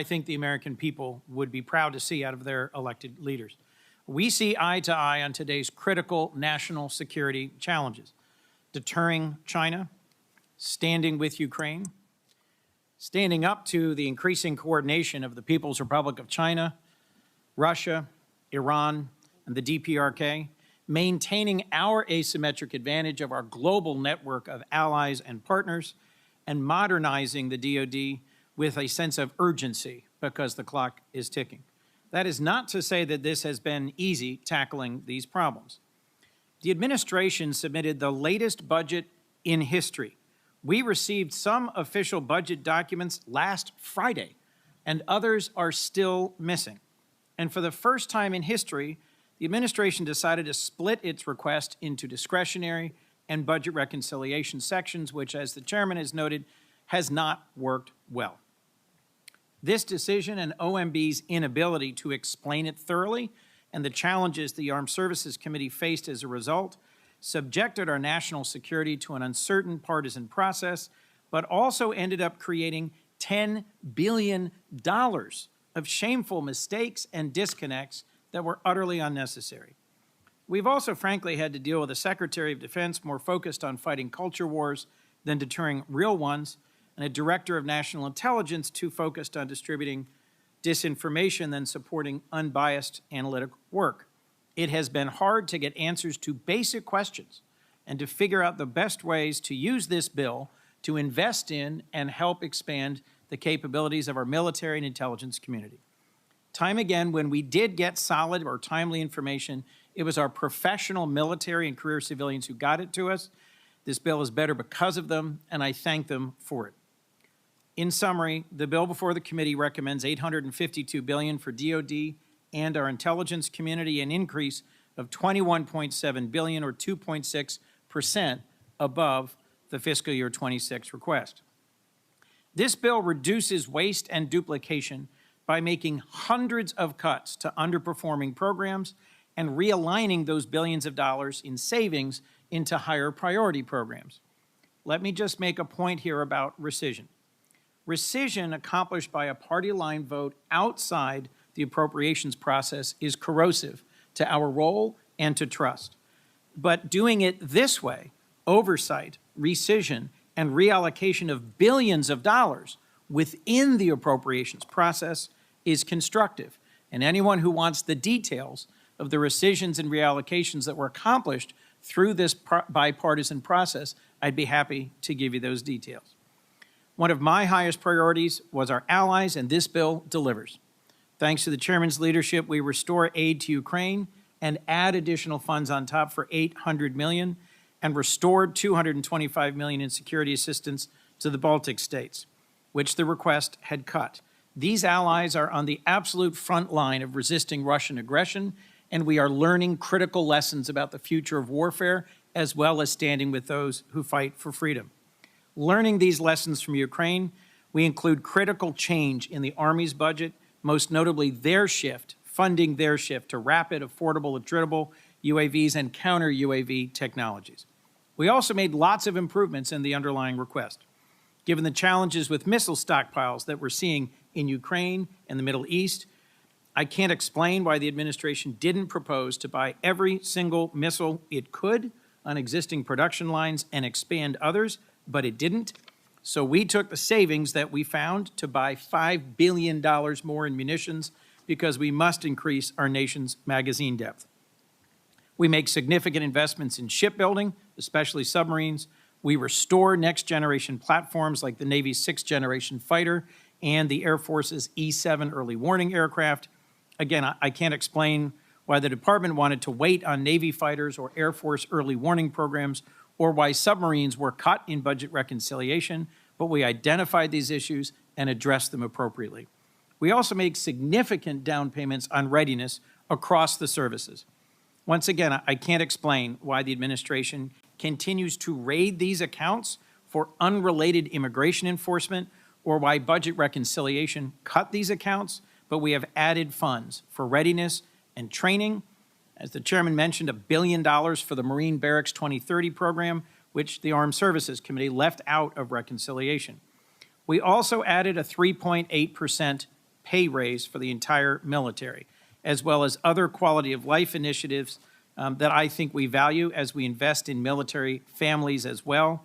I think the American people would be proud to see out of their elected leaders. We see eye to eye on today's critical national security challenges: deterring China, standing with Ukraine, standing up to the increasing coordination of the People's Republic of China, Russia, Iran, and the DPRK, maintaining our asymmetric advantage of our global network of allies and partners, and modernizing the DoD with a sense of urgency because the clock is ticking. That is not to say that this has been easy tackling these problems. The administration submitted the latest budget in history. We received some official budget documents last Friday, and others are still missing. And for the first time in history, the administration decided to split its request into discretionary and budget reconciliation sections, which, as the chairman has noted, has not worked well. This decision and OMB's inability to explain it thoroughly and the challenges the Armed Services Committee faced as a result subjected our national security to an uncertain partisan process, but also ended up creating $10 billion of shameful mistakes and disconnects that were utterly unnecessary. We've also, frankly, had to deal with a Secretary of Defense more focused on fighting culture wars than deterring real ones, and a Director of National Intelligence too focused on distributing disinformation than supporting unbiased analytic work. It has been hard to get answers to basic questions and to figure out the best ways to use this bill to invest in and help expand the capabilities of our military and intelligence community. Time again, when we did get solid or timely information, it was our professional military and career civilians who got it to us. This bill is better because of them, and I thank them for it. In summary, the bill before the committee recommends $852 billion for DoD and our intelligence community, an increase of $21.7 billion or 2.6% above the fiscal year 26 request. This bill reduces waste and duplication by making hundreds of cuts to underperforming programs and realigning those billions of dollars in savings into higher priority programs. Let me just make a point here about rescission. Rescission accomplished by a party line vote outside the appropriations process is corrosive to our role and to trust. But doing it this way, oversight, rescission, and reallocation of billions of dollars within the appropriations process is constructive. And anyone who wants the details of the rescissions and reallocations that were accomplished through this bipartisan process, I'd be happy to give you those details. One of my highest priorities was our allies, and this bill delivers. Thanks to the chairman's leadership, we restore aid to Ukraine and add additional funds on top for $800 million and restored $225 million in security assistance to the Baltic states, which the request had cut. These allies are on the absolute front line of resisting Russian aggression, and we are learning critical lessons about the future of warfare, as well as standing with those who fight for freedom. Learning these lessons from Ukraine, we include critical change in the Army's budget, most notably funding their shift to rapid, affordable, attritable UAVs and counter-UAV technologies. We also made lots of improvements in the underlying request. Given the challenges with missile stockpiles that we're seeing in Ukraine and the Middle East, I can't explain why the administration didn't propose to buy every single missile it could on existing production lines and expand others, but it didn't. So we took the savings that we found to buy $5 billion more in munitions because we must increase our nation's magazine depth. We make significant investments in shipbuilding, especially submarines. We restore next-generation platforms like the Navy's sixth-generation fighter and the Air Force's E-7 early warning aircraft. Again, I can't explain why the department wanted to wait on Navy fighters or Air Force early warning programs, or why submarines were cut in budget reconciliation, but we identified these issues and addressed them appropriately. We also made significant down payments on readiness across the services. Once again, I can't explain why the administration continues to raid these accounts for unrelated immigration enforcement, or why budget reconciliation cut these accounts, but we have added funds for readiness and training. As the chairman mentioned, $1 billion for the Marine Barracks 2030 program, which the Armed Services Committee left out of reconciliation. We also added a 3.8% pay raise for the entire military, as well as other quality of life initiatives that I think we value as we invest in military families as well.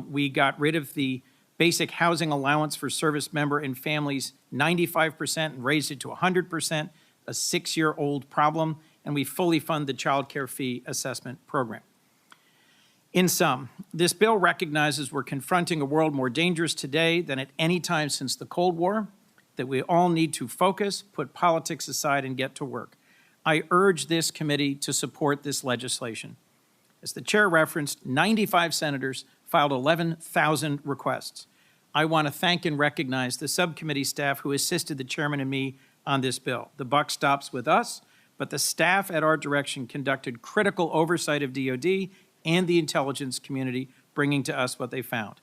We got rid of the basic housing allowance for service member and families 95% and raised it to 100%, a 6-year-old problem, and we fully fund the child care fee assessment program. In sum, this bill recognizes we're confronting a world more dangerous today than at any time since the Cold War, that we all need to focus, put politics aside, and get to work. I urge this committee to support this legislation. As the chair referenced, 95 senators filed 11,000 requests. I want to thank and recognize the subcommittee staff who assisted the chairman and me on this bill. The buck stops with us, but the staff at our direction conducted critical oversight of DoD and the intelligence community, bringing to us what they found.